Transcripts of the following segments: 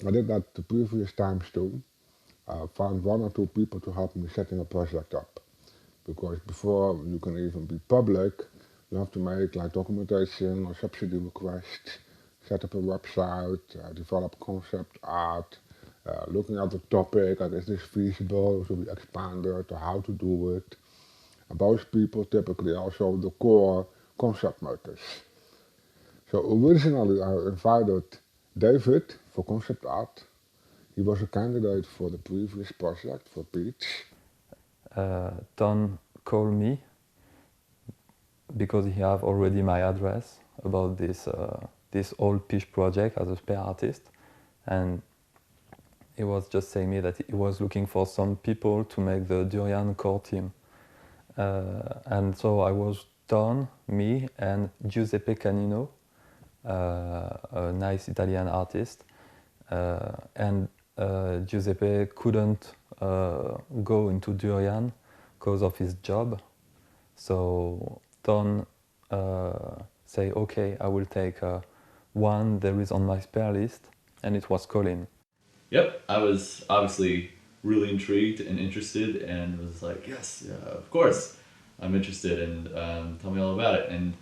I did that the previous times too. I found one or two people to help me setting a project up. Because before you can even be public, you have to make like documentation or subsidy requests, set up a website, develop concept art, looking at the topic, like is this feasible, should we expand it, or how to do it. And those people typically also the core concept makers. So originally I invited David for concept art. He was a candidate for the previous project for Peach. Don called me because he have already my address about this old Peach project as a spare artist, and he was just saying me that he was looking for some people to make the Durian core team. And so I was Don, me, and Giuseppe Canino, a nice Italian artist. And Giuseppe couldn't go into Durian because of his job. So Don say, okay, I will take one there is on my spare list, and it was Colin. Yep, I was obviously really intrigued and interested, and was like, yes, of course, I'm interested, and tell me all about it. And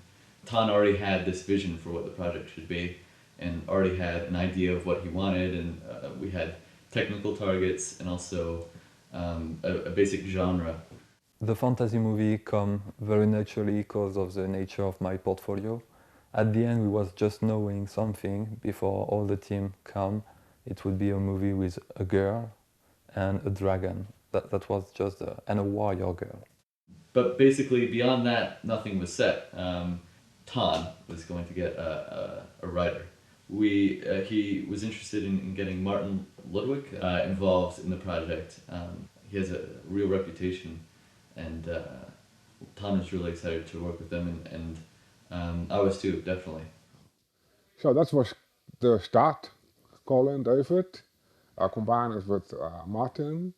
Tan already had this vision for what the project should be, and already had an idea of what he wanted, and we had technical targets and also a basic genre. The fantasy movie come very naturally because of the nature of my portfolio. At the end, we was just knowing something before all the team come. It would be a movie with a girl and a dragon. That was just and a warrior girl. But basically, beyond that, nothing was set. Tan was going to get a writer. He was interested in getting Martin Ludwig involved in the project. He has a real reputation, and Tan was really excited to work with them, and I was too, definitely. So that was the start. Colin, David, combine it with Martin,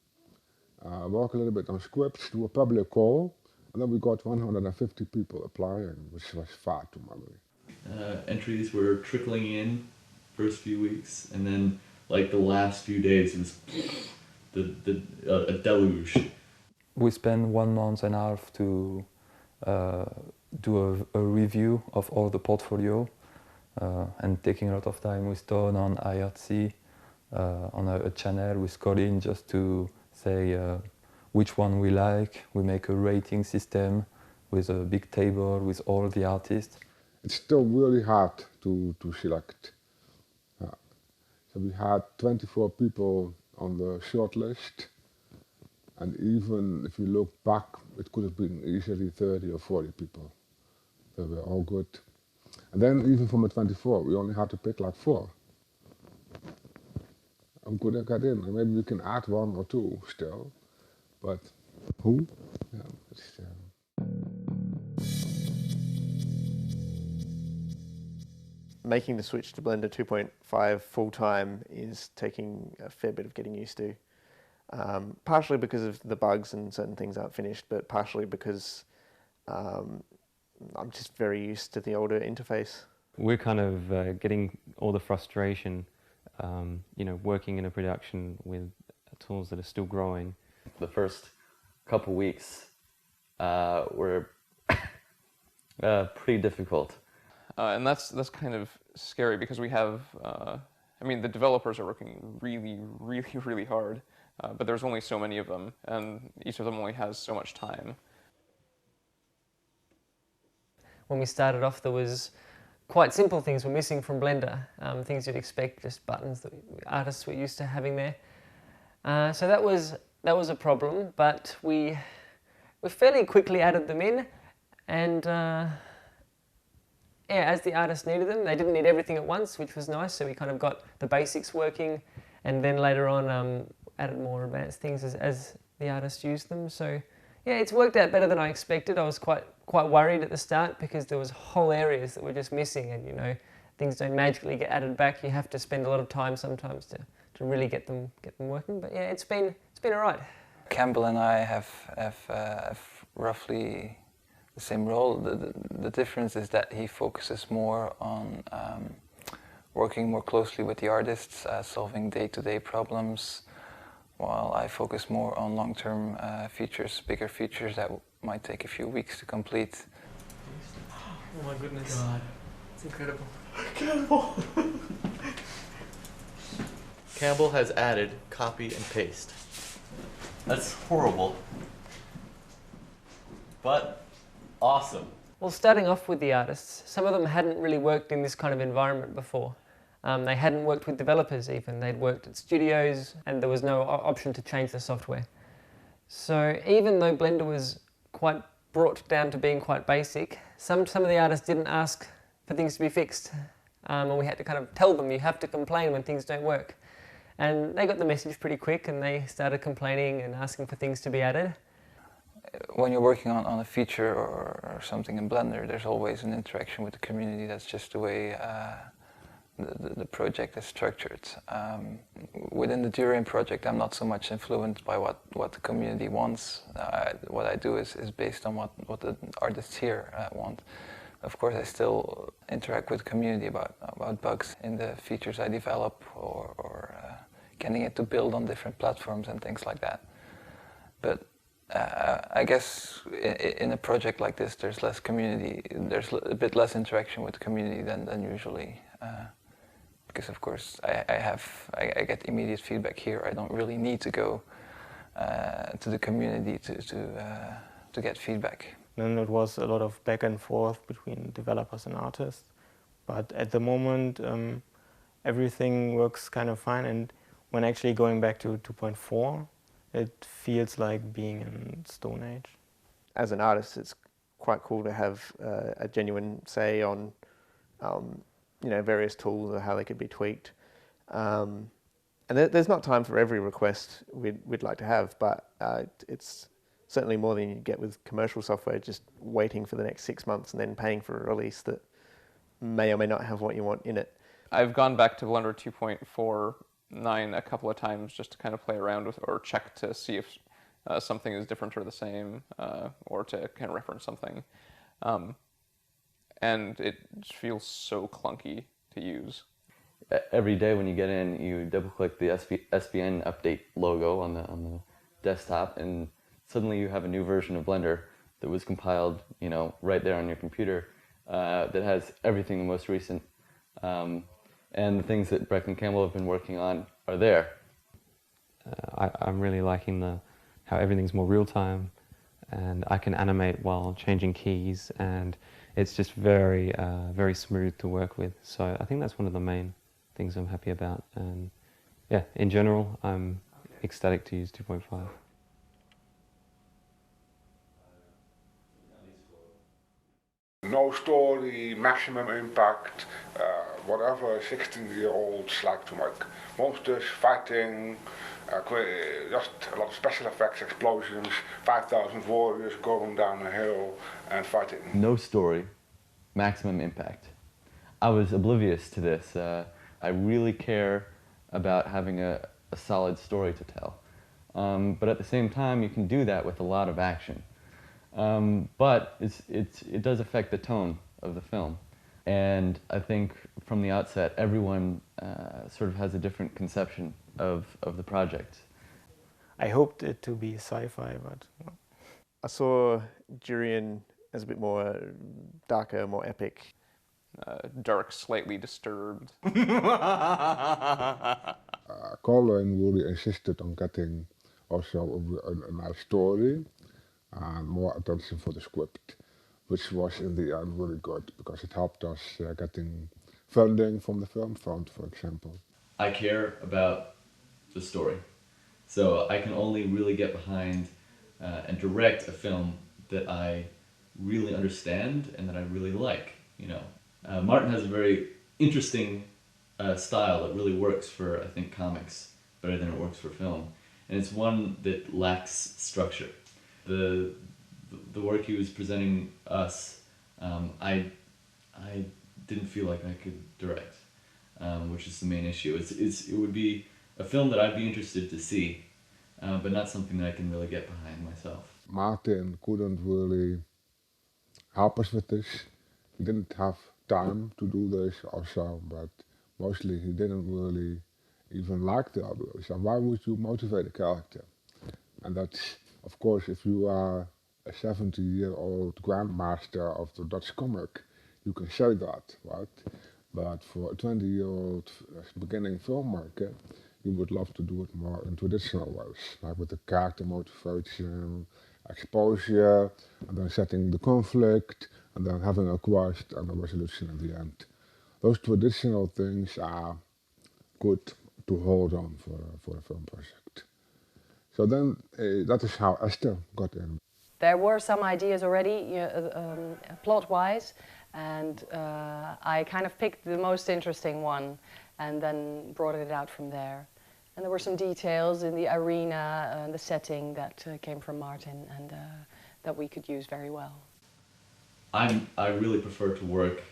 work a little bit on scripts, do a public call, and then we got 150 people applying, which was far too many. Entries were trickling in first few weeks, and then like the last few days it was a deluge. We spent 1 month and a half to do a review of all the portfolio and taking a lot of time with Ton on IRC, on a channel with Colin, just to say which one we like. We make a rating system with a big table with all the artists. It's still really hard to select. So we had 24 people on the short list, and even if you look back, it could have been easily 30 or 40 people. They were all good. And then even from the 24, we only had to pick like 4. I'm good at that in, and maybe we can add 1 or 2 still, but who? Yeah, it's, Making the switch to Blender 2.5 full-time is taking a fair bit of getting used to. Partially because of the bugs and certain things aren't finished, but partially because I'm just very used to the older interface. We're kind of getting all the frustration, working in a production with tools that are still growing. The first couple weeks were pretty difficult. And that's kind of scary because we have, the developers are working really, really, really hard, but there's only so many of them, and each of them only has so much time. When we started off, there was quite simple things were missing from Blender, things you'd expect, just buttons that artists were used to having there. So that was a problem, but we fairly quickly added them in, and as the artists needed them, they didn't need everything at once, which was nice. So we kind of got the basics working, and then later on added more advanced things as the artists used them. So yeah, it's worked out better than I expected. I was quite worried at the start because there was whole areas that were just missing, and things don't magically get added back. You have to spend a lot of time sometimes to really get them working. But yeah, it's been all right. Campbell and I have roughly the same role. The difference is that he focuses more on working more closely with the artists, solving day-to-day problems, while I focus more on long-term features, bigger features that might take a few weeks to complete. Oh my goodness. God. It's incredible. Campbell has added copy and paste. That's horrible, but awesome. Well, starting off with the artists, some of them hadn't really worked in this kind of environment before. They hadn't worked with developers even. They'd worked at studios and there was no option to change the software. So even though Blender was quite brought down to being quite basic, some of the artists didn't ask for things to be fixed. And we had to kind of tell them, you have to complain when things don't work. And they got the message pretty quick and they started complaining and asking for things to be added. When you're working on a feature or something in Blender, there's always an interaction with the community. That's just the way the project is structured. Within the Durian project, I'm not so much influenced by what the community wants. What I do is based on what the artists here want. Of course, I still interact with the community about bugs in the features I develop or getting it to build on different platforms and things like that. But I guess in a project like this, there's less community, there's a bit less interaction with the community than usually. Because of course I get immediate feedback here. I don't really need to go to the community to get feedback. Then it was a lot of back and forth between developers and artists. But at the moment, everything works kind of fine. And when actually going back to 2.4, it feels like being in Stone Age. As an artist, it's quite cool to have a genuine say on various tools or how they could be tweaked. And there's not time for every request we'd like to have, but it's certainly more than you get with commercial software, just waiting for the next 6 months and then paying for a release that may or may not have what you want in it. I've gone back to Blender 2.49 a couple of times just to kind of play around with or check to see if something is different or the same, or to kind of reference something. And it feels so clunky to use. Every day when you get in, you double-click the SVN update logo on the desktop, and suddenly you have a new version of Blender that was compiled, right there on your computer, that has everything the most recent, and the things that Breck and Campbell have been working on are there. I'm really liking how everything's more real-time, and I can animate while changing keys, and it's just very, very smooth to work with. So I think that's one of the main things I'm happy about. And yeah, in general, I'm ecstatic to use 2.5. No story, maximum impact, whatever 16-year-olds like to make. Monsters, fighting, just a lot of special effects, explosions, 5,000 warriors going down a hill and fighting. No story, maximum impact. I was oblivious to this. I really care about having a solid story to tell. But at the same time, you can do that with a lot of action. But it does affect the tone of the film. And I think from the outset, everyone sort of has a different conception of the project. I hoped it to be sci-fi, but... I saw Durian as a bit more darker, more epic. Dark, slightly disturbed. Colin really insisted on getting also a nice story and more attention for the script, which was in the end really good because it helped us getting funding from the film fund, for example. I care about the story, so I can only really get behind and direct a film that I really understand and that I really like. Martin has a very interesting style that really works for, I think, comics better than it works for film, and it's one that lacks structure. The work he was presenting us, I didn't feel like I could direct, which is the main issue. It would be a film that I'd be interested to see, but not something that I can really get behind myself. Martin couldn't really help us with this. He didn't have time to do this also, but Mostly he didn't really even like the idea. He said, why would you motivate a character? And that's, of course, if you are a 70-year-old grandmaster of the Dutch comic, you can say that, right? But for a 20-year-old beginning filmmaker, you would love to do it more in traditional ways, like with the character motivation, exposure, and then setting the conflict, and then having a quest and a resolution in the end. Those traditional things are good to hold on for a film project. So then that is how Esther got in. There were some ideas already, plot-wise, and I kind of picked the most interesting one and then brought it out from there. And there were some details in the arena and the setting that came from Martin and that we could use very well. I really prefer to work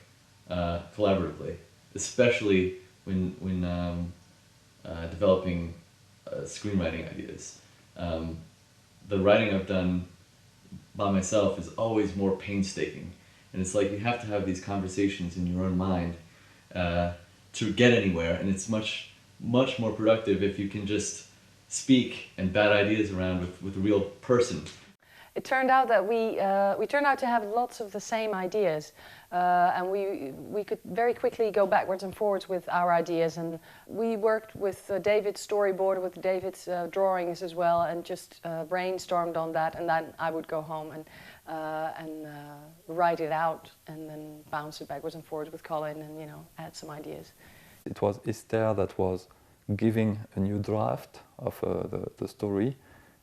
collaboratively, especially when developing screenwriting ideas. The writing I've done by myself is always more painstaking, and it's like you have to have these conversations in your own mind to get anywhere, and it's much more productive if you can just speak and bat ideas around with a real person. It turned out that we turned out to have lots of the same ideas, and we could very quickly go backwards and forwards with our ideas. And we worked with David's storyboard, with David's drawings as well, and just brainstormed on that. And then I would go home and write it out, and then bounce it backwards and forwards with Colin, and add some ideas. It was Esther that was giving a new draft of the story,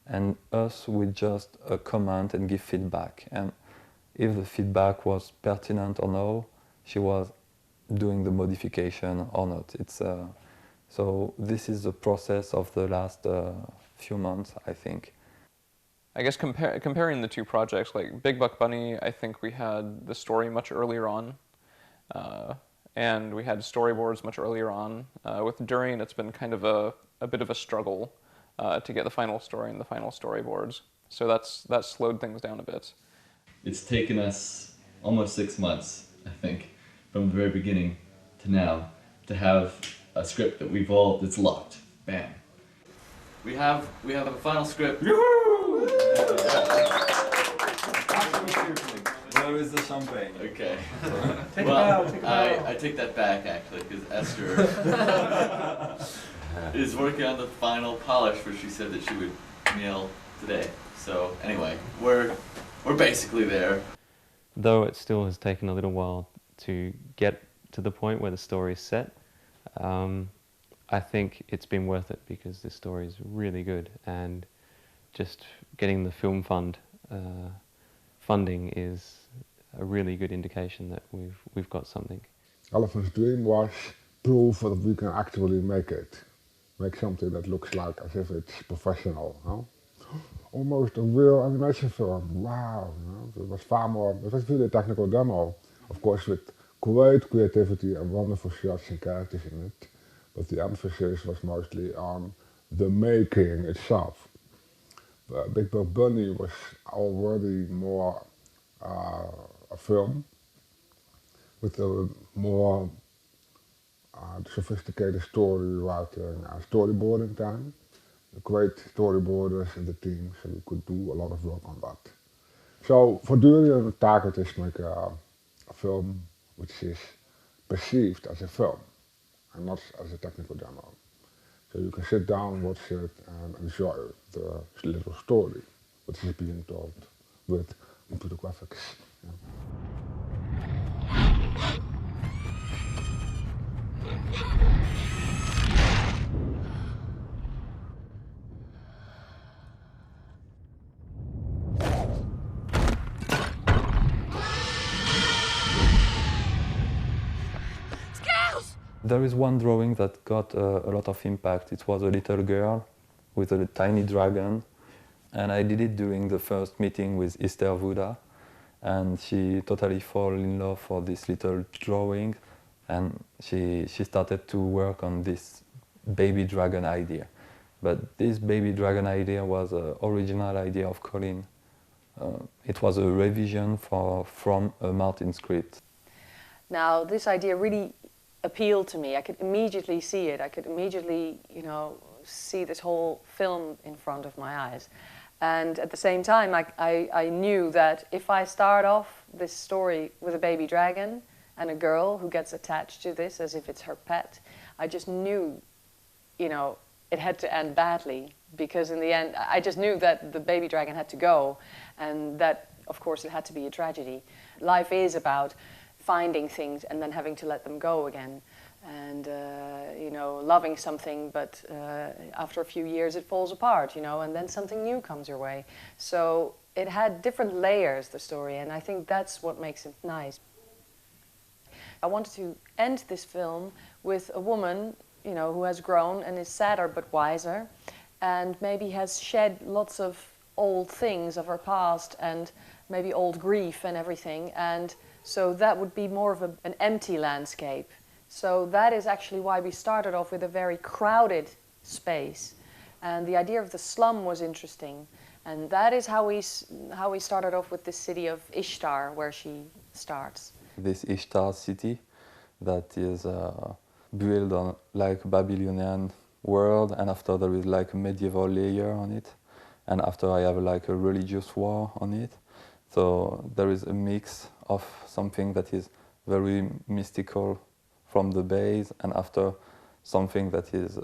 and us would just comment and give feedback. And if the feedback was pertinent or no, she was doing the modification or not. So this is the process of the last few months, I think. I guess comparing the two projects, like Big Buck Bunny, I think we had the story much earlier on, and we had storyboards much earlier on. With Durian, it's been kind of a bit of a struggle to get the final story and the final storyboards. So that slowed things down a bit. It's taken us almost 6 months, I think, from the very beginning to now, to have a script that it's locked. Bam. We have a final script. Yoo-hoo! Where is the champagne? Okay. Take it out. I take that back actually, because Esther is working on the final polish, which she said that she would mail today. So anyway, we're basically there. Though it still has taken a little while to get to the point where the story is set, I think it's been worth it because this story is really good, and just getting the film funding is a really good indication that we've got something. Elephant's dream was proof that we can actually make it. Make something that looks like as if it's professional. Huh? Almost a real animation film. Wow. It was far more, it was really a technical demo. Of course with great creativity and wonderful shots and characters in it. But the emphasis was mostly on the making itself. Big Buck Bunny was already more a film with a more sophisticated story writing and storyboarding time. Great storyboarders in the team, so we could do a lot of work on that. So for Durian, the target is to make a film which is perceived as a film and not as a technical demo. So you can sit down, watch it and enjoy the little story which is being told with computer graphics. Yeah. There is one drawing that got a lot of impact. It was a little girl with a tiny dragon, and I did it during the first meeting with Esther Vuda, and she totally fell in love for this little drawing, and she started to work on this baby dragon idea. But this baby dragon idea was an original idea of Colin. It was a revision from a Martin script. Now, this idea really appealed to me. I could immediately see it. I could immediately, you know, see this whole film in front of my eyes. And at the same time, I knew that if I start off this story with a baby dragon and a girl who gets attached to this as if it's her pet, I just knew, you know, it had to end badly, because in the end, I just knew that the baby dragon had to go, and that, of course, it had to be a tragedy. Life is about finding things and then having to let them go again. And, you know, loving something, but after a few years it falls apart, you know, and then something new comes your way. So it had different layers, the story, and I think that's what makes it nice. I wanted to end this film with a woman, you know, who has grown and is sadder but wiser, and maybe has shed lots of old things of her past and maybe old grief and everything, and so that would be more of an empty landscape. So that is actually why we started off with a very crowded space, and the idea of the slum was interesting, and that is how we started off with the city of Ishtar, where she starts. This Ishtar city that is built on like Babylonian world, and after there is like a medieval layer on it, and after I have like a religious war on it. So there is a mix of something that is very mystical from the base, and after something that is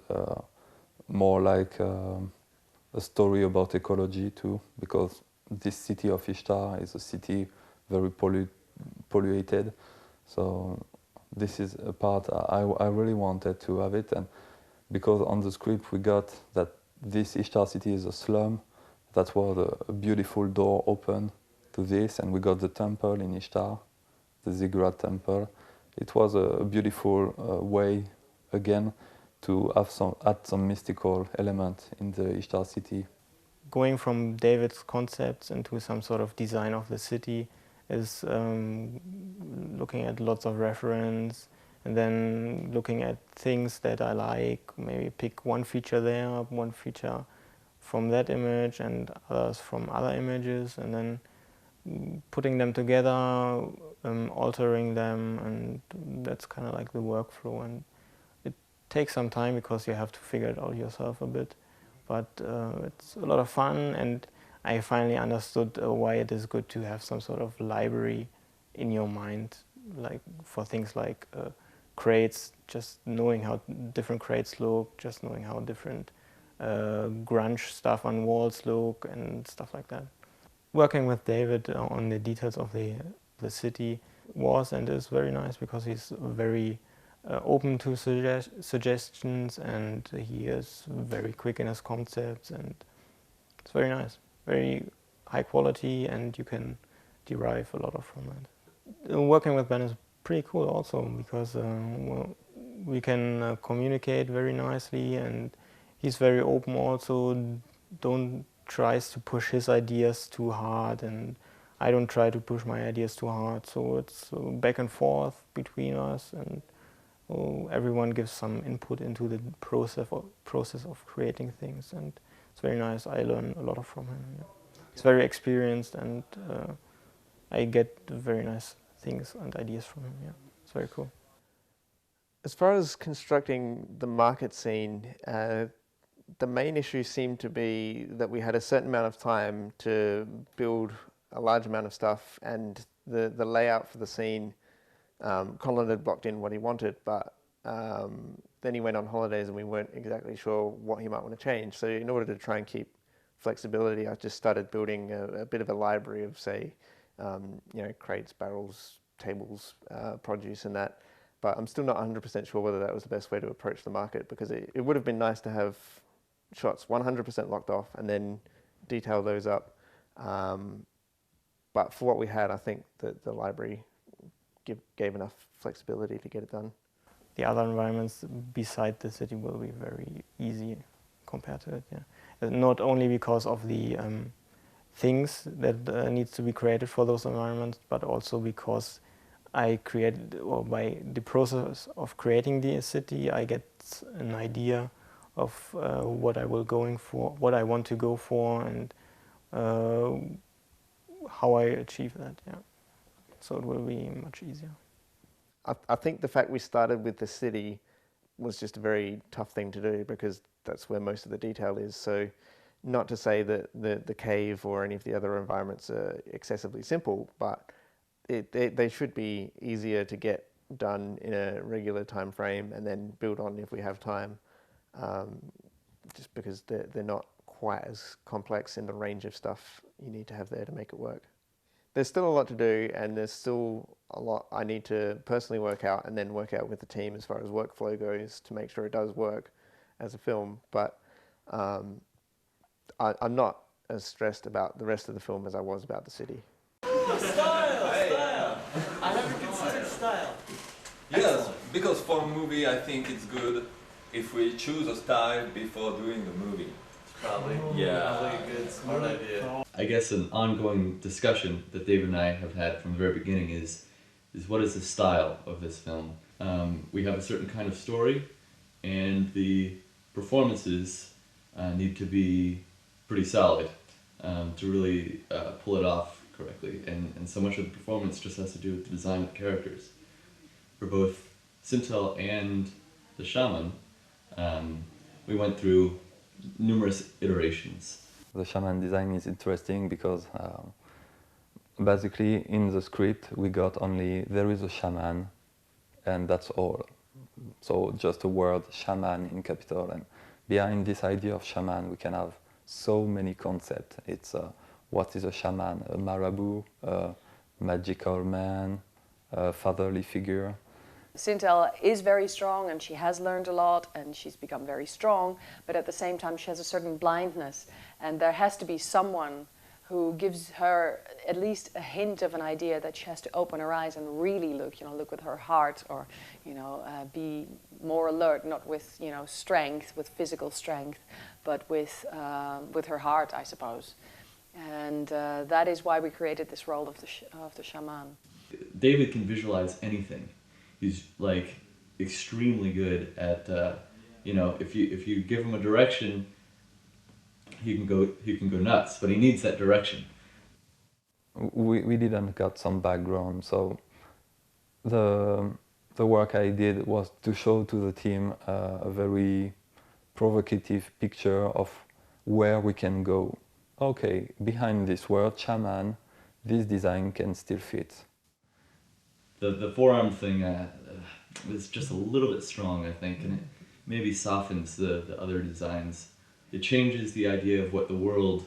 more like a story about ecology too, because this city of Ishtar is a city very polluted. So this is a part I really wanted to have it, and because on the script we got that this Ishtar city is a slum, that was a beautiful door open to this, and we got the temple in Ishtar, the Ziggurat temple. It was a beautiful way, again, to have add some mystical element in the Ishtar city. Going from David's concepts into some sort of design of the city is looking at lots of reference, and then looking at things that I like, maybe pick one feature there, one feature from that image and others from other images, and then putting them together, altering them, and that's kind of like the workflow. And it takes some time because you have to figure it out yourself a bit, but it's a lot of fun, and I finally understood why it is good to have some sort of library in your mind, like for things like crates, just knowing how different crates look, just knowing how different grunge stuff on walls look and stuff like that. Working with David on the details of the city was and is very nice, because he's very open to suggestions, and he is very quick in his concepts, and it's very nice, very high quality, and you can derive a lot from that. Working with Ben is pretty cool also, because well, we can communicate very nicely, and he's very open also, tries to push his ideas too hard, and I don't try to push my ideas too hard, so it's back and forth between us, and everyone gives some input into the process of creating things, and it's very nice. I learn a lot from him. Yeah. He's very experienced, and I get very nice things and ideas from him. Yeah, it's very cool. As far as constructing the market scene, the main issue seemed to be that we had a certain amount of time to build a large amount of stuff, and the layout for the scene, Colin had blocked in what he wanted, but then he went on holidays and we weren't exactly sure what he might want to change. So in order to try and keep flexibility, I just started building a bit of a library of, say, you know, crates, barrels, tables, produce and that. But I'm still not 100% sure whether that was the best way to approach the market, because it would have been nice to have shots 100% locked off and then detail those up. But for what we had, I think that the library gave enough flexibility to get it done. The other environments beside the city will be very easy compared to it. Yeah, not only because of the things that needs to be created for those environments, but also because I created, or by the process of creating the city, I get an idea of what I want to go for, and how I achieve that. Yeah, so it will be much easier. I think the fact we started with the city was just a very tough thing to do because that's where most of the detail is. So not to say that the cave or any of the other environments are excessively simple, but they should be easier to get done in a regular time frame and then build on if we have time, just because they're not quite as complex in the range of stuff you need to have there to make it work. There's still a lot to do, and there's still a lot I need to personally work out and then work out with the team as far as workflow goes to make sure it does work as a film. But I'm not as stressed about the rest of the film as I was about the city. Style! I haven't considered style. Yes, because for a movie I think it's good if we choose a style before doing the movie. Probably. Yeah. Probably a good, smart idea. I guess an ongoing discussion that Dave and I have had from the very beginning is what is the style of this film? We have a certain kind of story, and the performances need to be pretty solid to really pull it off correctly. And so much of the performance just has to do with the design of the characters. For both Sintel and the shaman, we went through numerous iterations. The shaman design is interesting because basically in the script we got only there is a shaman and that's all. So just a word shaman in capital, and behind this idea of shaman we can have so many concepts. It's what is a shaman? A marabout, a magical man, a fatherly figure. Sintel is very strong and she has learned a lot and she's become very strong, but at the same time she has a certain blindness, and there has to be someone who gives her at least a hint of an idea that she has to open her eyes and really look, look with her heart, or, be more alert, not with, strength, with physical strength, but with her heart, I suppose. And that is why we created this role of the shaman. David can visualize anything. He's like extremely good at, if you give him a direction, he can go nuts, but he needs that direction. We didn't got some background, so the work I did was to show to the team a very provocative picture of where we can go. Okay, behind this word shaman, this design can still fit. The forearm thing is just a little bit strong, I think, and it maybe softens the other designs. It changes the idea of what the world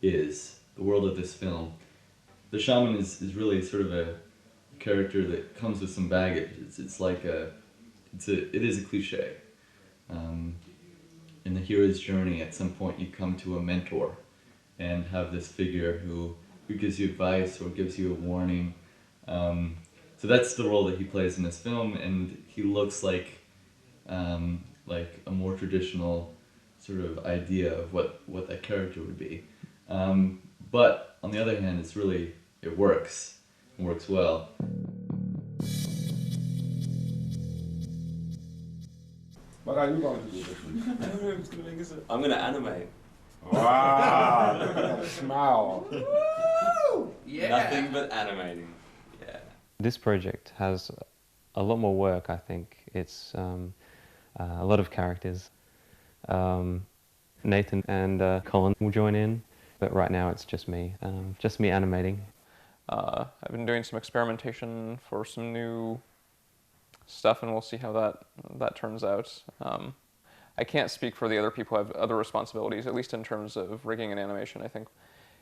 is, the world of this film. The shaman is really sort of a character that comes with some baggage. It is a cliche. In the hero's journey, at some point you come to a mentor and have this figure who gives you advice or gives you a warning. So that's the role that he plays in this film, and he looks like a more traditional sort of idea of what that character would be. But on the other hand, it works. It works well. What are you going to do this week? I don't know who's going to make this. I'm going to animate. Wow, look at that smile. Yeah. Nothing but animating. Yeah. This project has a lot more work, I think. It's a lot of characters. Nathan and Colin will join in, but right now it's just me animating. I've been doing some experimentation for some new stuff, and we'll see how that turns out. I can't speak for the other people who have other responsibilities, at least in terms of rigging and animation. I think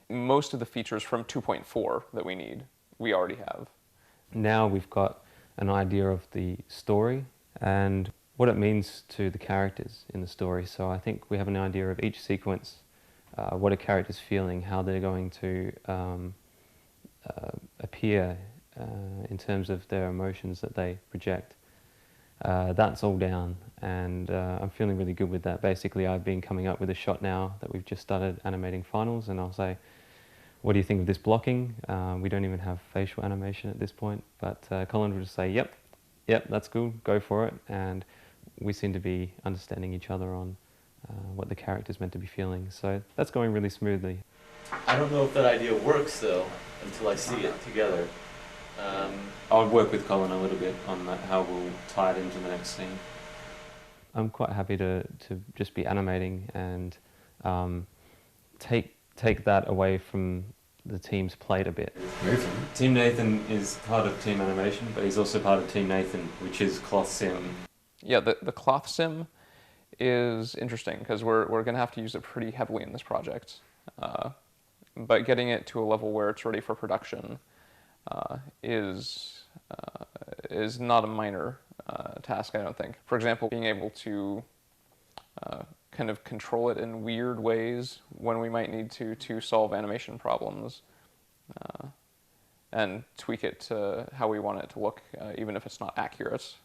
most of the features from 2.4 that we need, we already have. Now we've got an idea of the story and what it means to the characters in the story. So I think we have an idea of each sequence, what a character's feeling, how they're going to appear in terms of their emotions that they project. That's all down, and I'm feeling really good with that. Basically, I've been coming up with a shot now that we've just started animating finals, and I'll say, what do you think of this blocking? We don't even have facial animation at this point, but Colin will just say, yep, that's good, go for it, and we seem to be understanding each other on what the character's meant to be feeling, so that's going really smoothly. I don't know if that idea works, though, until I see it together. I'll work with Colin a little bit on that, how we'll tie it into the next scene. I'm quite happy to just be animating and take that away from the team's plate a bit. Nathan? Team Nathan is part of Team Animation, but he's also part of Team Nathan, which is cloth sim. Yeah, the cloth sim is interesting because we're going to have to use it pretty heavily in this project. But getting it to a level where it's ready for production is not a minor task, I don't think. For example, being able to kind of control it in weird ways when we might need to solve animation problems and tweak it to how we want it to look, even if it's not accurate,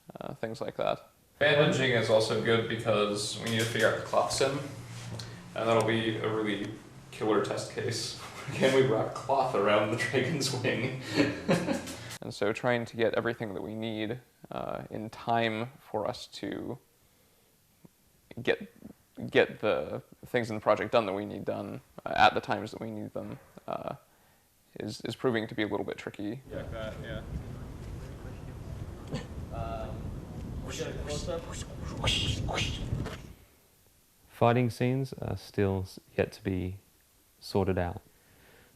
things like that. Bandaging is also good because we need to figure out the cloth sim, and that'll be a really killer test case. Can we wrap cloth around the dragon's wing? And so trying to get everything that we need in time for us to get the things in the project done that we need done at the times that we need them is proving to be a little bit tricky. Yeah, yeah. Fighting scenes are still yet to be sorted out.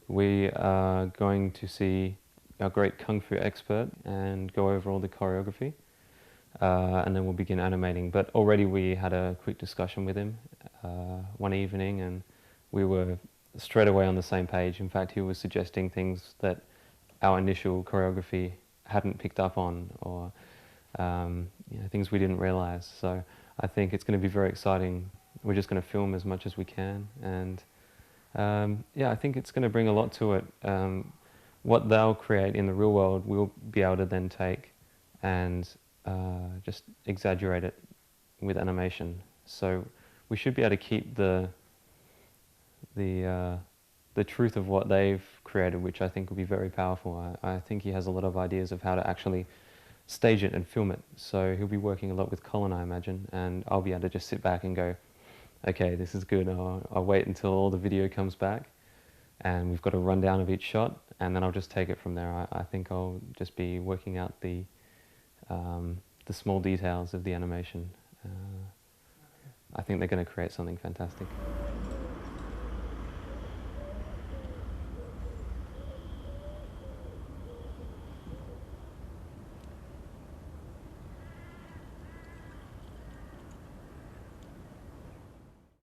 We are going to see our great Kung Fu expert and go over all the choreography. And then we'll begin animating. But already we had a quick discussion with him one evening, and we were straight away on the same page. In fact, he was suggesting things that our initial choreography hadn't picked up on, or things we didn't realize. So I think it's going to be very exciting. We're just going to film as much as we can, and I think it's going to bring a lot to it. What they'll create in the real world, we'll be able to then take and just exaggerate it with animation. So we should be able to keep the truth of what they've created, which I think will be very powerful. I think he has a lot of ideas of how to actually stage it and film it. So he'll be working a lot with Colin, I imagine, and I'll be able to just sit back and go, okay, this is good. I'll wait until all the video comes back and we've got a rundown of each shot, and then I'll just take it from there. I think I'll just be working out the small details of the animation. I think they're going to create something fantastic.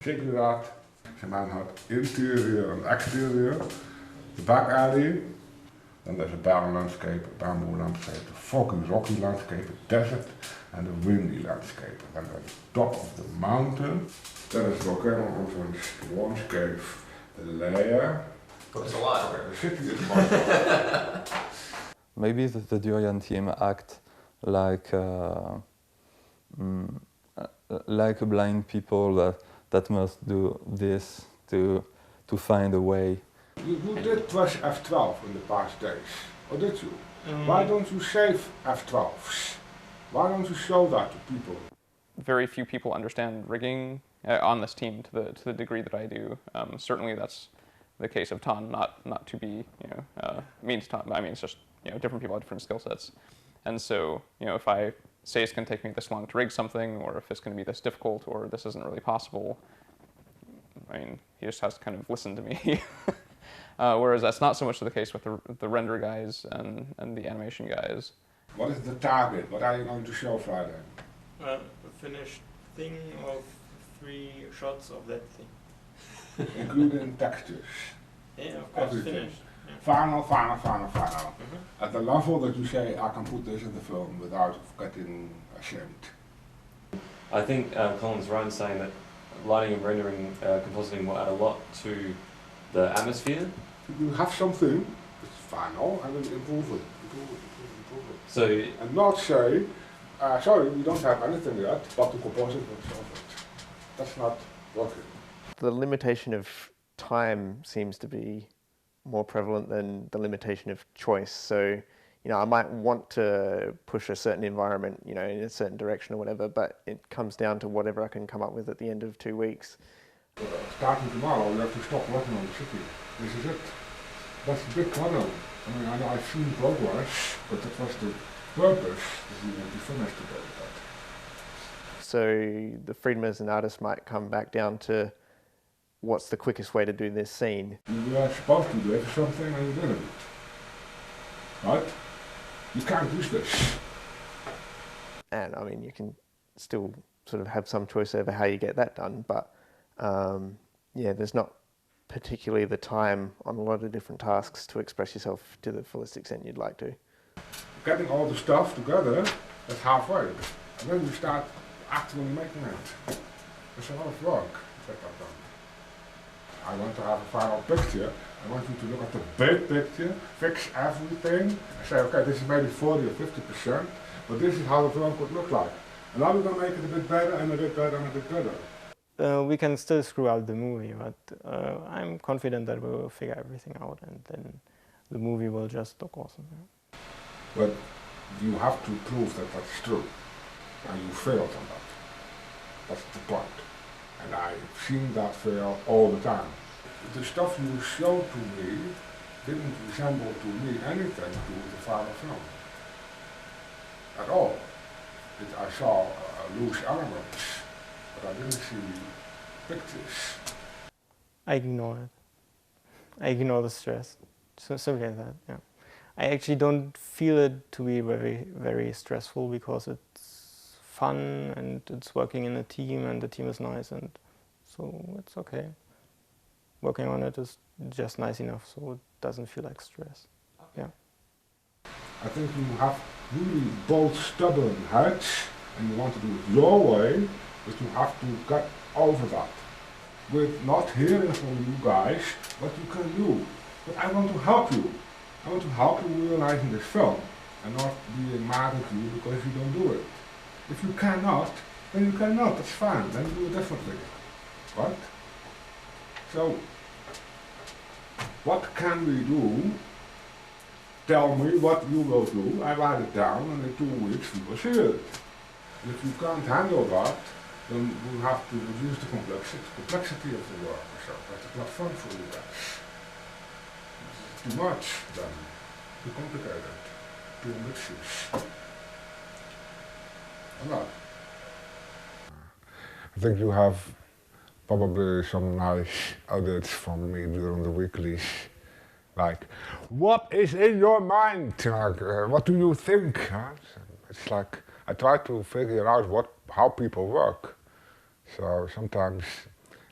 Inderdaad, ze maken het interieur en exterieur, de backalie, dan is het barren landscape, bamboo landscape, the foggy rocky landscape, the desert, and the windy landscape. And at the top of the mountain, there is volcano on one cave, the layer. That's a lot. The city is quite Maybe the Durian team act like blind people that must do this to find a way. You did press F12 in the past days, or did you? Why don't you save F12s? Why don't you show that to people? Very few people understand rigging on this team to the degree that I do. Certainly that's the case of Ton, not to be mean to Ton. I mean, it's just different people have different skill sets, and so if I say it's going to take me this long to rig something, or if it's going to be this difficult, or this isn't really possible, I mean, he just has to kind of listen to me. Whereas that's not so much the case with the render guys and the animation guys. What is the target? What are you going to show Friday? A finished thing of 3 shots of that thing. Including textures. Yeah, of course, Everything. finished. Yeah. Final. At the level that you say, I can put this in the film without getting ashamed. I think Colin's right in saying that lighting and rendering compositing will add a lot to the atmosphere. You have something, it's final, and then improve it. So, And not say, sorry, we don't have anything yet, but the composite will solve it. That's not working. The limitation of time seems to be more prevalent than the limitation of choice. So, I might want to push a certain environment, in a certain direction or whatever, but it comes down to whatever I can come up with at the end of 2 weeks. Starting tomorrow, you have to stop working on the city. This is it. That's the big problem. I mean, I've seen progress, but that was the purpose that we want to finish today with that. So the freedom as an artist might come back down to what's the quickest way to do this scene. You were supposed to do something and you didn't. Right? You can't use this. And I mean, you can still sort of have some choice over how you get that done, but yeah, there's not particularly the time on a lot of different tasks to express yourself to the fullest extent you'd like to. Getting all the stuff together is halfway. And then you start actually making it. It's a lot of work to get that done. I want to have a final picture. I want you to look at the big picture, fix everything, and say, okay, this is maybe 40 or 50%, but this is how the film could look like. And now we're going to make it a bit better and a bit better and a bit better. We can still screw out the movie, but I'm confident that we will figure everything out and then the movie will just look awesome. Yeah. But you have to prove that that's true, and you failed on that. That's the point. And I've seen that fail all the time. The stuff you showed to me didn't resemble to me anything to the final film. At all. I saw loose elements, but I didn't see pictures. I ignore it. I ignore the stress. So simply like that, yeah. I actually don't feel it to be very, very stressful because it's fun and it's working in a team and the team is nice and so it's okay. Working on it is just nice enough so it doesn't feel like stress. Yeah. I think you have really both stubborn heads and you want to do it your way, but you have to get over that. With not hearing from you guys what you can do. But I want to help you. I want to help you realizing this film and not being mad at you because you don't do it. If you cannot, then you cannot, that's fine, then do it differently. Right? So, what can we do? Tell me what you will do, I write it down and in 2 weeks we will see it. If you can't handle that, then we have to reduce the complexity of the work, so that's not fun for you guys. Too much then, too complicated, too ambitious. Not. I think you have probably some nice edits from me during the weeklies. Like, what is in your mind? Like, what do you think? Huh? It's like, I try to figure out how people work. So sometimes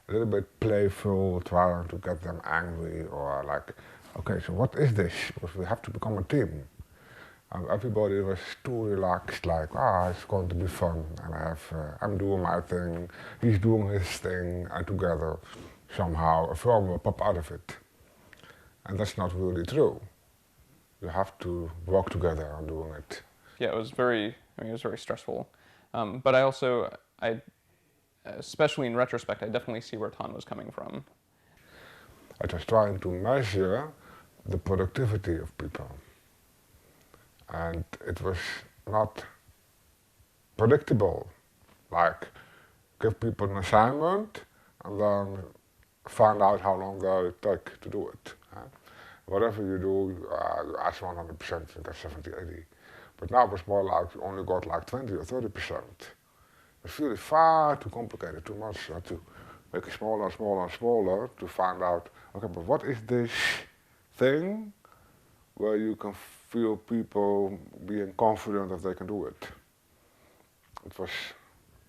a little bit playful, trying to get them angry or like, okay, so what is this? Because we have to become a team. Everybody was too relaxed, like, it's going to be fun. And I'm doing my thing, he's doing his thing, and together somehow a film will pop out of it. And that's not really true. You have to work together on doing it. Yeah, it was very stressful. But I also, especially in retrospect, I definitely see where Ton was coming from. I was trying to measure the productivity of people. And it was not predictable. Like, give people an assignment and then find out how long they take to do it. Whatever you do, you ask 100%, you get 70, 80. But now it's more like you only got like 20 or 30%. It's really far too complicated, too much. You have to make it smaller and smaller and smaller to find out, okay, but what is this thing where you can feel people being confident that they can do it? It was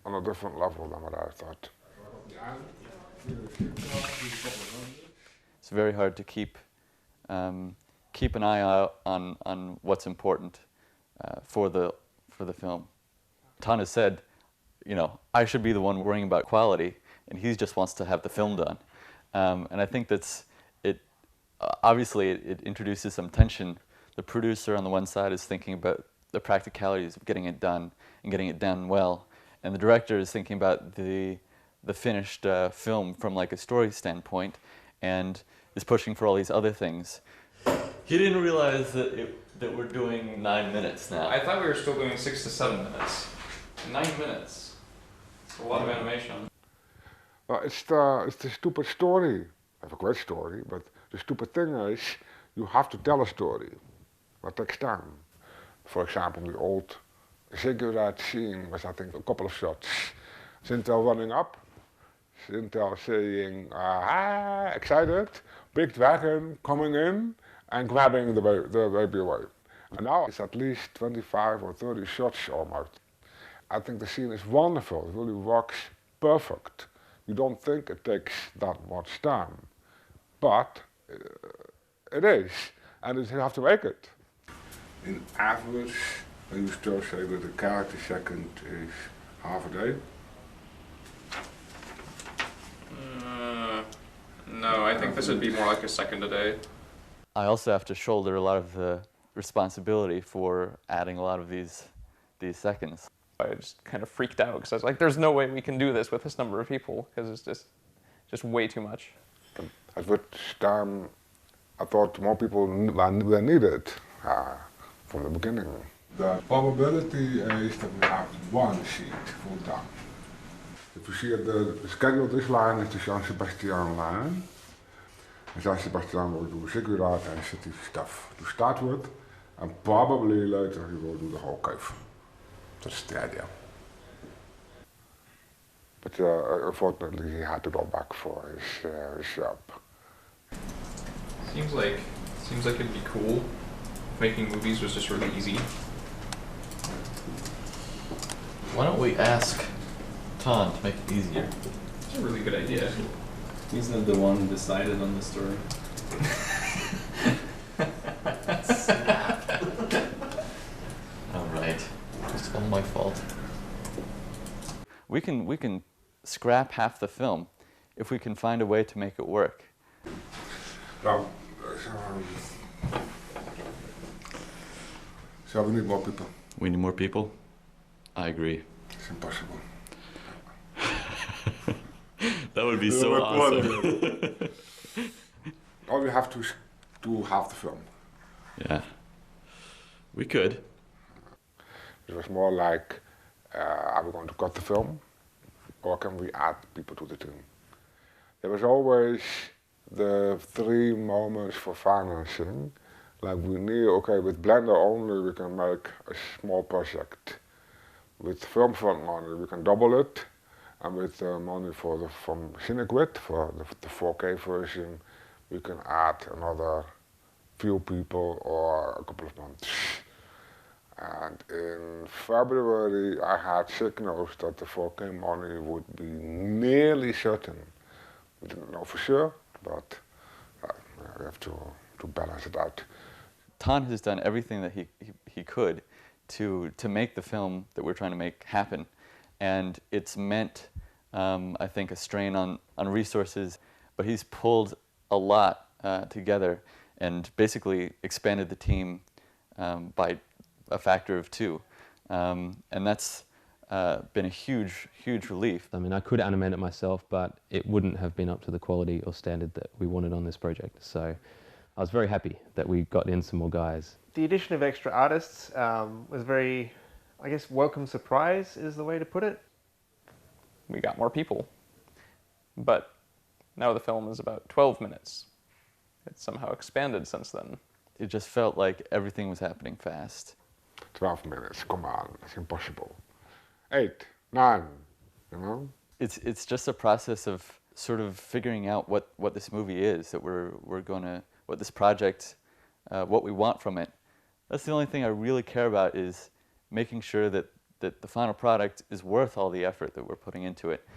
on a different level than what I thought. It's very hard to keep an eye out on what's important for the film. Ton has said, I should be the one worrying about quality, and he just wants to have the film done. And I think obviously it introduces some tension. The producer on the one side is thinking about the practicalities of getting it done and getting it done well, and the director is thinking about the finished film from like a story standpoint, and is pushing for all these other things. He didn't realize that we're doing 9 minutes now. I thought we were still doing 6 to 7 minutes. 9 minutes. It's a lot of animation. Well, it's the stupid story. I have a great story, but the stupid thing is, you have to tell a story. That takes time. For example, the old ziggurat scene was, I think, a couple of shots. Sintel running up, Sintel saying, excited, big dragon coming in and grabbing the baby away. And now it's at least 25 or 30 shots almost. I think the scene is wonderful, it really works perfect. You don't think it takes that much time, but it is, and you have to make it. In average, I used to say that a character second is half a day. No, I think this would be more like a second a day. I also have to shoulder a lot of the responsibility for adding a lot of these seconds. I just kind of freaked out because I was like, "There's no way we can do this with this number of people because it's just way too much." At which time I thought more people were needed from the beginning. The probability is that we have one seat full time. If you see the schedule, this line is the San Sebastian line. And San Sebastian will do ziggurat and city stuff to start with, and probably later he will do the whole cave. That's the idea. But unfortunately he had to go back for his job. Seems like it'd be cool if making movies was just really easy. Why don't we ask Ton to make it easier? It's a really good idea. He's not the one who decided on the story. Alright, it's all my fault. We can scrap half the film if we can find a way to make it work. So we need more people. We need more people? I agree. It's impossible. That would be so awesome. All we have to do half the film. Yeah. We could. It was more like, are we going to cut the film? Or can we add people to the team? There was always the 3 moments for financing. Like we knew, okay, with Blender only we can make a small project. With film fund money we can double it. And with money from Cinegrid, for the 4K version, we can add another few people or a couple of months. And in February I had signals that the 4K money would be nearly certain. We didn't know for sure, but we have to balance it out. Ton has done everything that he could to make the film that we're trying to make happen. And it's meant, I think, a strain on resources, but he's pulled a lot together and basically expanded the team by a factor of 2. And that's been a huge, huge relief. I mean, I could animate it myself, but it wouldn't have been up to the quality or standard that we wanted on this project. So I was very happy that we got in some more guys. The addition of extra artists was very, I guess, welcome surprise is the way to put it. We got more people. But now the film is about 12 minutes. It's somehow expanded since then. It just felt like everything was happening fast. 12 minutes, come on, it's impossible. 8, 9, you know? It's just a process of sort of figuring out what this movie is, that we're gonna, what this project, what we want from it. That's the only thing I really care about, is making sure that the final product is worth all the effort that we're putting into it.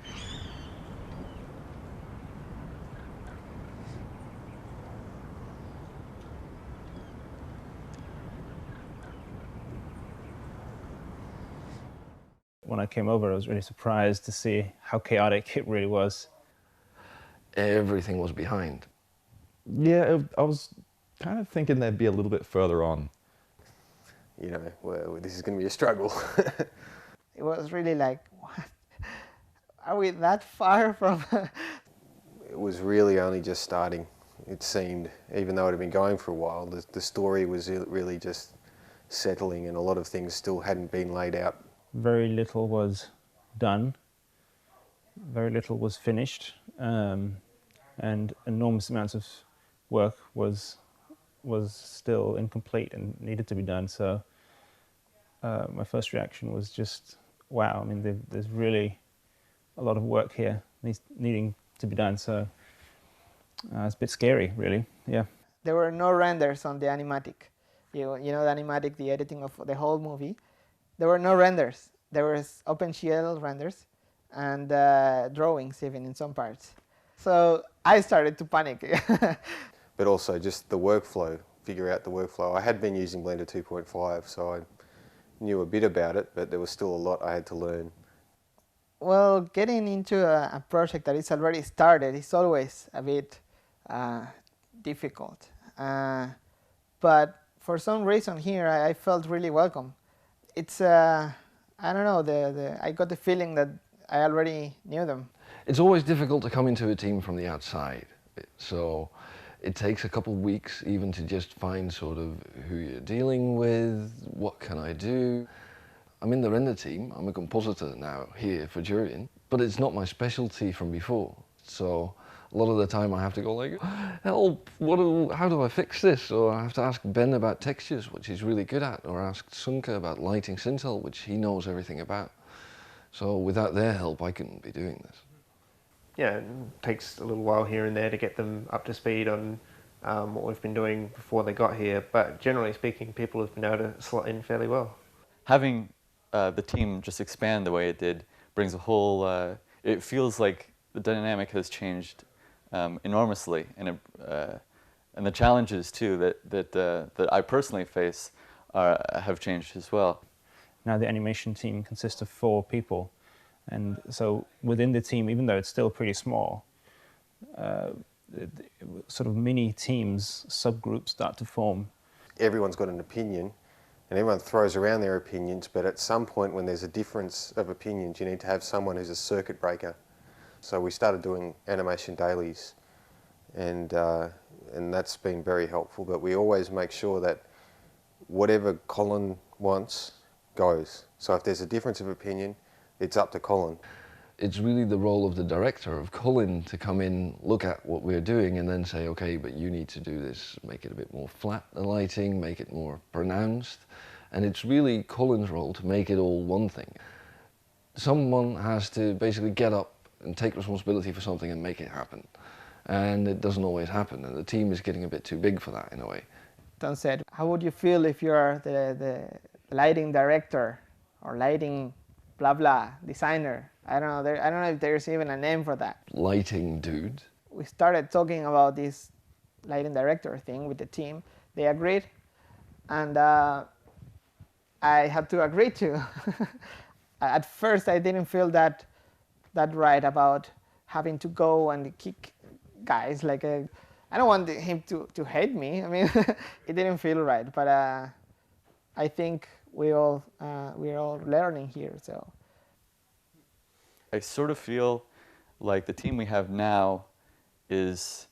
When I came over, I was really surprised to see how chaotic it really was. Everything was behind. Yeah, I was kind of thinking they'd be a little bit further on. You know, well, this is going to be a struggle. It was really like, what? Are we that far from... It was really only just starting, it seemed. Even though it had been going for a while, the story was really just settling, and a lot of things still hadn't been laid out. Very little was done. Very little was finished. And enormous amounts of work was was still incomplete and needed to be done. So my first reaction was just, wow, I mean, there's really a lot of work here needing to be done. So it's a bit scary, really, yeah. There were no renders on the animatic. You know the animatic, the editing of the whole movie. There were no renders. There was OpenGL renders and drawings even in some parts. So I started to panic. But also just the workflow, figure out the workflow. I had been using Blender 2.5, so I knew a bit about it, but there was still a lot I had to learn. Well, getting into a project that is already started is always a bit difficult. But for some reason here, I felt really welcome. It's, I don't know, I got the feeling that I already knew them. It's always difficult to come into a team from the outside. So it takes a couple of weeks even to just find sort of who you're dealing with, what can I do. I'm in the render team, I'm a compositor now here for Jurien, but it's not my specialty from before. So a lot of the time I have to go like, help, how do I fix this? Or I have to ask Ben about textures, which he's really good at, or ask Sunke about lighting Sintel, which he knows everything about. So without their help, I couldn't be doing this. Yeah, it takes a little while here and there to get them up to speed on what we've been doing before they got here, but generally speaking, people have been able to slot in fairly well. Having the team just expand the way it did brings a whole, it feels like the dynamic has changed enormously, and the challenges too that I personally face have changed as well. Now the animation team consists of 4 people, and so within the team, even though it's still pretty small, sort of mini teams, subgroups start to form. Everyone's got an opinion, and everyone throws around their opinions, but at some point when there's a difference of opinions, you need to have someone who's a circuit breaker. So we started doing animation dailies, and that's been very helpful, but we always make sure that whatever Colin wants goes. So if there's a difference of opinion, it's up to Colin. It's really the role of the director, of Colin, to come in, look at what we're doing and then say, okay, but you need to do this, make it a bit more flat, the lighting, make it more pronounced. And it's really Colin's role to make it all one thing. Someone has to basically get up and take responsibility for something and make it happen. And it doesn't always happen, and the team is getting a bit too big for that in a way. Tom said, how would you feel if you're the lighting director or lighting blah blah designer? I don't know. I don't know if there's even a name for that. Lighting dude. We started talking about this lighting director thing with the team. They agreed, and I had to agree to. At first, I didn't feel that right about having to go and kick guys like a. I don't want him to hate me. I mean, it didn't feel right. But I think we're all learning here. So I sort of feel like the team we have now is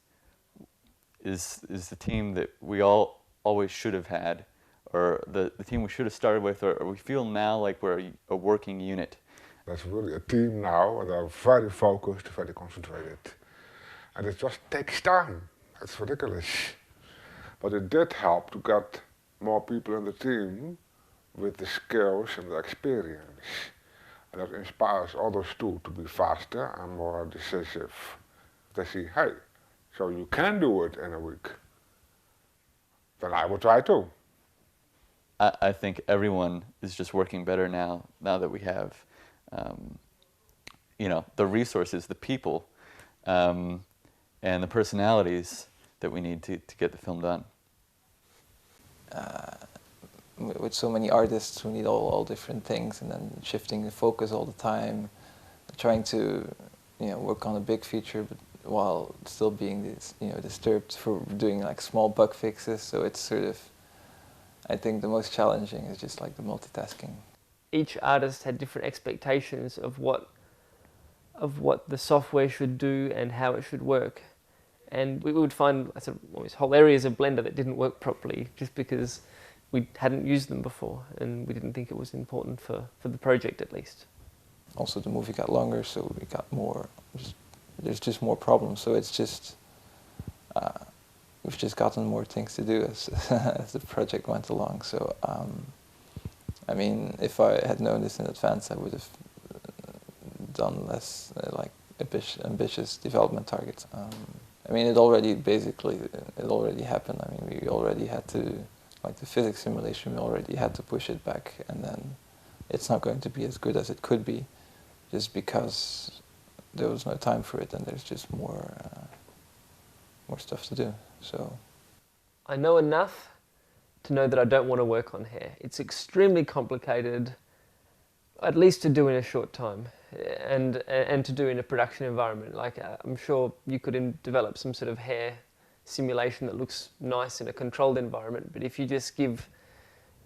the team that we all always should have had, or the team we should have started with, or we feel now like we're a working unit. That's really a team now, and they're very focused, very concentrated. And it just takes time. It's ridiculous. But it did help to get more people in the team with the skills and the experience. And that inspires others too to be faster and more decisive. They see, hey, so you can do it in a week. Then I will try too. I think everyone is just working better now that we have, the resources, the people, and the personalities that we need to get the film done. With so many artists who need all different things, and then shifting the focus all the time, trying to work on a big feature, but while still being disturbed for doing like small bug fixes. So it's sort of, I think the most challenging is just like the multitasking. Each artist had different expectations of what the software should do and how it should work. And we would find these whole areas of Blender that didn't work properly just because we hadn't used them before and we didn't think it was important for the project at least. Also the movie got longer, so we got more, there's just more problems. So it's just, we've just gotten more things to do as as the project went along. So I mean, if I had known this in advance, I would have done less like ambitious development targets. I mean, it already happened. I mean, we already had to, like the physics simulation, we already had to push it back, and then it's not going to be as good as it could be, just because there was no time for it, and there's just more stuff to do. So I know enough to know that I don't want to work on hair. It's extremely complicated, at least to do in a short time, and to do in a production environment. Like I'm sure you could develop some sort of hair simulation that looks nice in a controlled environment, but if you just give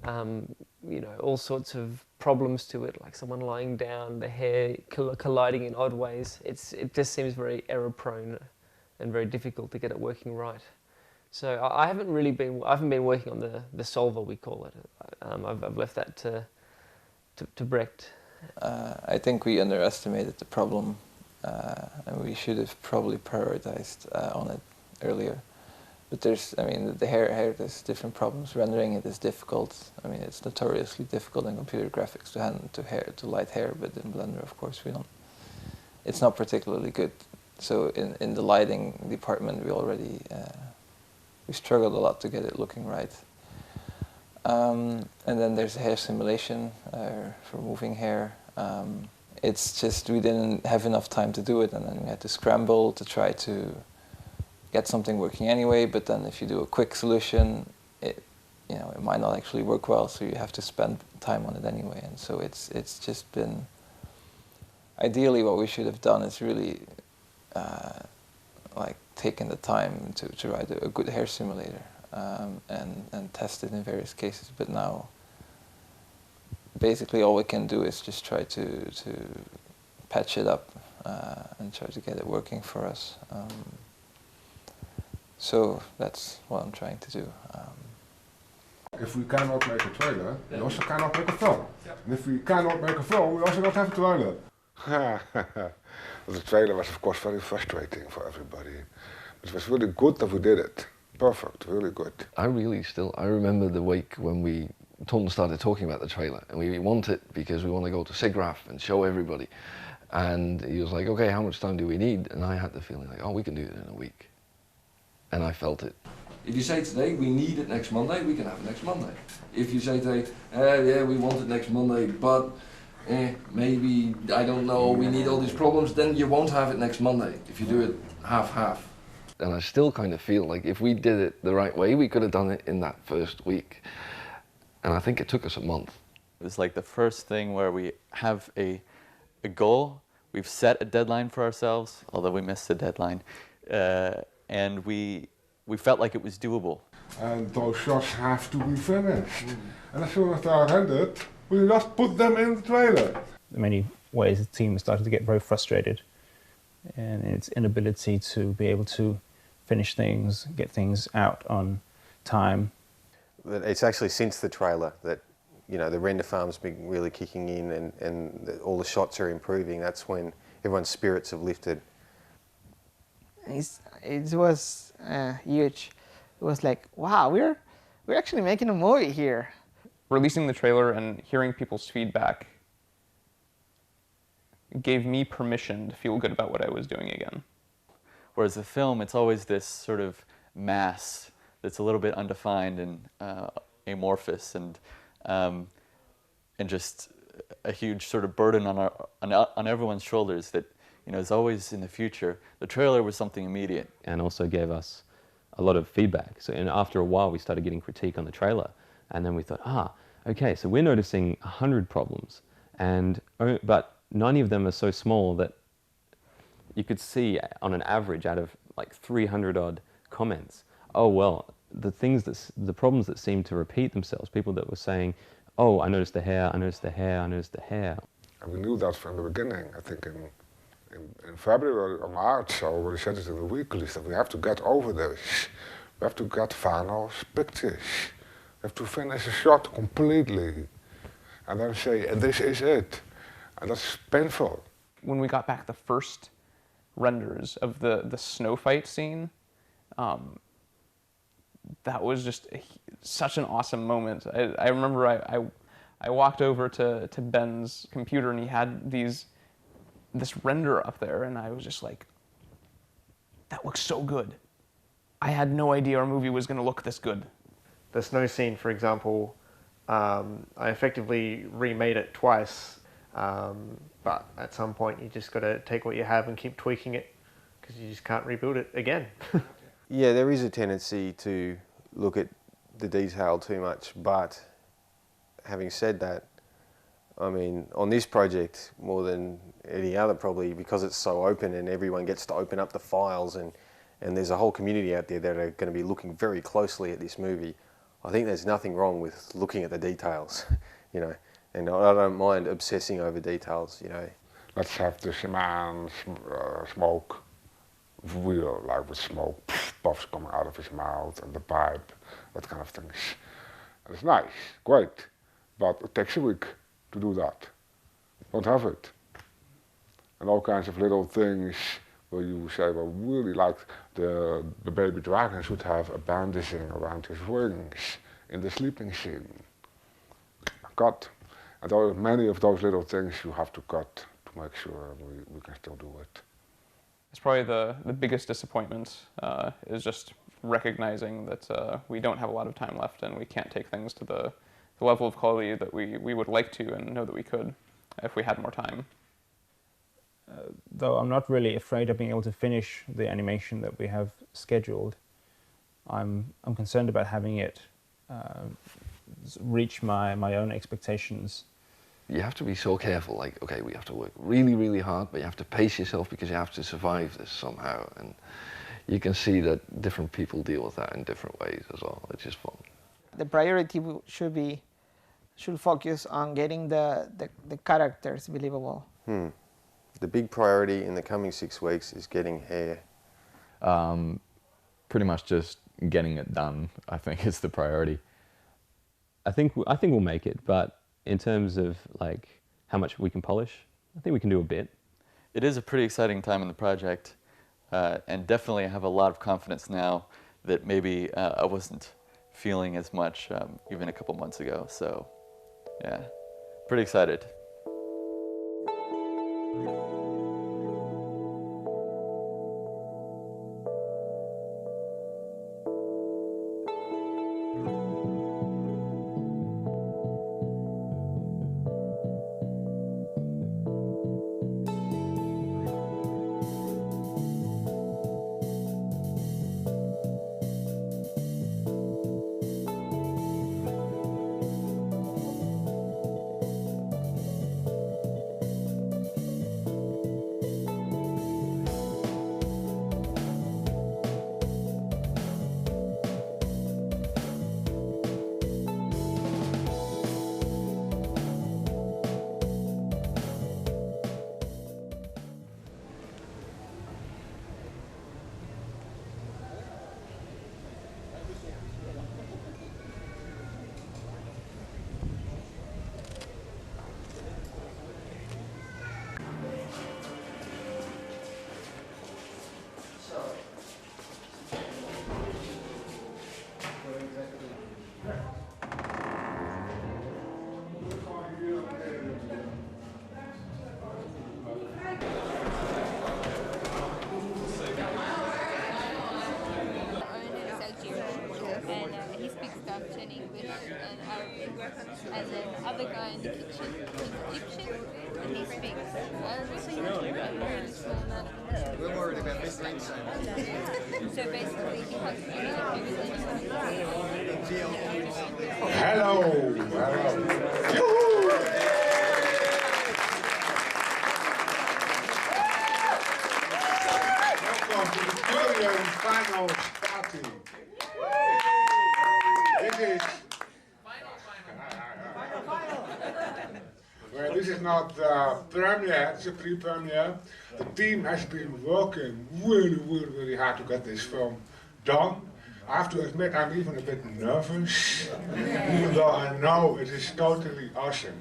you know, all sorts of problems to it, like someone lying down, the hair colliding in odd ways, it just seems very error prone and very difficult to get it working right. So I haven't been working on the solver, we call it. I've left that to Brecht. I think we underestimated the problem, and we should have probably prioritized on it earlier. But I mean, the hair, there's different problems. Rendering it is difficult. I mean, it's notoriously difficult in computer graphics to light hair, but in Blender, of course, we don't. It's not particularly good. So in the lighting department, we struggled a lot to get it looking right. And then there's a hair simulation for moving hair. It's just we didn't have enough time to do it, and then we had to scramble to try to get something working anyway. But then if you do a quick solution, it might not actually work well, so you have to spend time on it anyway. And so it's just been. Ideally, what we should have done is really like taken the time to write a good hair simulator and test it in various cases. But now, basically, all we can do is just try to patch it up and try to get it working for us. So that's what I'm trying to do. If we cannot make a trailer, we also cannot make a film. And if we cannot make a film, we also don't have a trailer. The trailer was of course very frustrating for everybody. It was really good that we did it. Perfect, really good. I remember the week when Tom started talking about the trailer, and we want it because we want to go to SIGGRAPH and show everybody. And he was like, okay, how much time do we need? And I had the feeling like, oh, we can do it in a week. And I felt it. If you say today, we need it next Monday, we can have it next Monday. If you say today, yeah, we want it next Monday, but maybe, I don't know, we need all these problems, then you won't have it next Monday if you do it half-half. And I still kind of feel like if we did it the right way, we could have done it in that first week. And I think it took us a month. It was like the first thing where we have a goal, we've set a deadline for ourselves, although we missed the deadline, and we felt like it was doable. And those shots have to be finished. And as soon as they are rendered, we just put them in the trailer. In many ways, the team started to get very frustrated in its inability to be able to finish things, get things out on time. It's actually since the trailer that the render farm's been really kicking in and all the shots are improving. That's when everyone's spirits have lifted. It was huge. It was like, wow, we're actually making a movie here. Releasing the trailer and hearing people's feedback gave me permission to feel good about what I was doing again. Whereas the film, it's always this sort of mass that's a little bit undefined and amorphous and just a huge sort of burden on everyone's shoulders that is always in the future. The trailer was something immediate. And also gave us a lot of feedback. So after a while, we started getting critique on the trailer. And then we thought, okay, so we're noticing 100 problems, but 90 of them are so small that you could see on an average out of like 300 odd comments, oh well, the problems that seemed to repeat themselves, people that were saying, oh, I noticed the hair, I noticed the hair, I noticed the hair. And we knew that from the beginning, I think in February or March, so we said it in the weeklies, that we have to get over this. We have to get Vano's pictures. We have to finish a shot completely. And then say, and this is it. And that's painful. When we got back the first renders of the snow fight scene, that was just such an awesome moment. I remember I walked over to Ben's computer and he had this render up there, and I was just like, that looks so good. I had no idea our movie was going to look this good. The snow scene, for example, I effectively remade it twice, but at some point you just got to take what you have and keep tweaking it, because you just can't rebuild it again. Yeah, there is a tendency to look at the detail too much, but having said that, I mean, on this project, more than any other probably, because it's so open and everyone gets to open up the files, and there's a whole community out there that are going to be looking very closely at this movie, I think there's nothing wrong with looking at the details, you know, and I don't mind obsessing over details, you know. Let's have this man smoke, real, like with smoke, puffs coming out of his mouth and the pipe, that kind of things. And it's nice, great, but it takes a week to do that. Don't have it. And all kinds of little things where you say, well, really like the baby dragon should have a bandaging around his wings in the sleeping scene. Cut. And many of those little things you have to cut to make sure we can still do it. It's probably the biggest disappointment is just recognizing that we don't have a lot of time left and we can't take things to the level of quality that we would like to and know that we could if we had more time. Though I'm not really afraid of being able to finish the animation that we have scheduled, I'm concerned about having it reach my own expectations. You have to be so careful, like, okay, we have to work really, really hard, but you have to pace yourself because you have to survive this somehow. And you can see that different people deal with that in different ways as well. It's just fun. The priority should focus on getting the characters believable. The big priority in the coming 6 weeks is getting hair. Pretty much just getting it done, I think, is the priority. I think we'll make it, but in terms of like how much we can polish, I think we can do a bit. It is a pretty exciting time in the project, and definitely I have a lot of confidence now that maybe I wasn't feeling as much even a couple months ago. So yeah, pretty excited. And then the other guy in the kitchen is Egyptian, and he speaks Arabic. We're worried about Miss Lindsay. So basically, he has to do everything. Hello! Welcome to the Julian Finals Party. Well, this is not the premiere, it's a pre-premiere. The team has been working really hard to get this film done. I have to admit I'm even a bit nervous, even though I know it is totally awesome.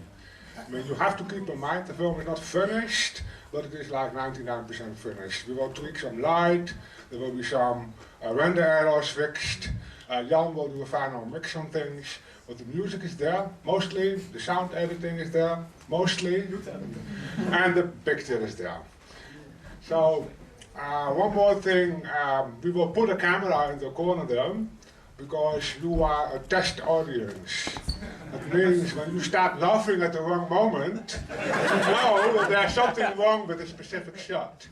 I mean, you have to keep in mind the film is not finished, but it is like 99% finished. We will tweak some light, there will be some render errors fixed, Jan will do a final mix on things, but the music is there, mostly. The sound editing is there, mostly. And the picture is there. So, one more thing, we will put a camera in the corner there, because you are a test audience. That means when you start laughing at the wrong moment, you know that there's something wrong with a specific shot.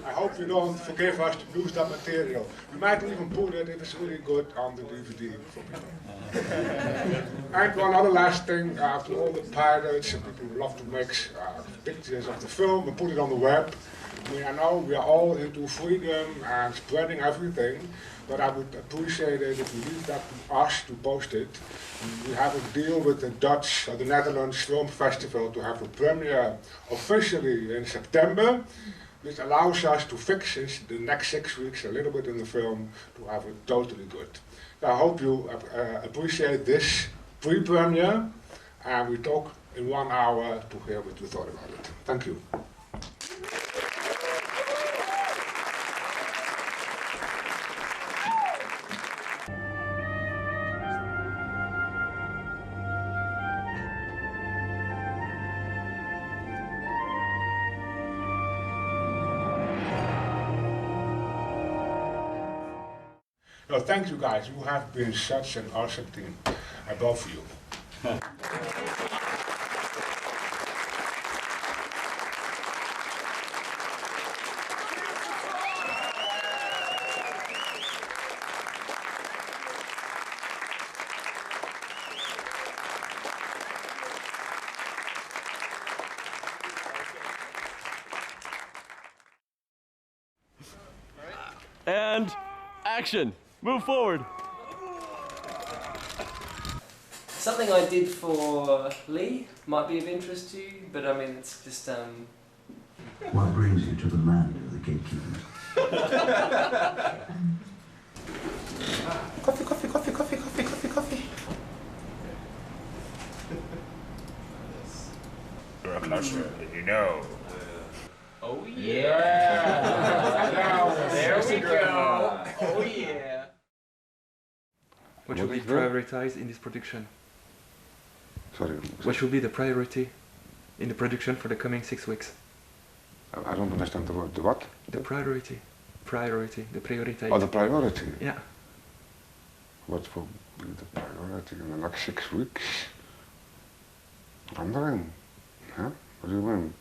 I hope you don't forgive us to lose that material. We might even put it, if it's really good, on the DVD for people. And one other last thing, to all the pirates and people who love to make pictures of the film and put it on the web. I mean, I know we are all into freedom and spreading everything, but I would appreciate it if you leave that to us to post it. We have a deal with the Dutch or the Netherlands Film Festival to have a premiere officially in September, which allows us to fix the next 6 weeks a little bit in the film to have it totally good. So I hope you appreciate this pre-premiere, and we talk in 1 hour to hear what you thought about it. Thank you. No, thank you guys. You have been such an awesome team. I both of you. And action. Move forward. Something I did for Lee might be of interest to you, but I mean, it's just What brings you to the land of the gatekeepers? Coffee, coffee, coffee, coffee, coffee, coffee, coffee. You're a closer than you know. Oh yeah. There we go. Oh yeah. What should be prioritized in this production? Sorry. What should be the priority in the production for the coming 6 weeks? I don't understand the word. The what? The priority. Priority. The priority. Oh, the priority? Yeah. What will be the priority in the next 6 weeks? Wondering. Huh? What do you mean?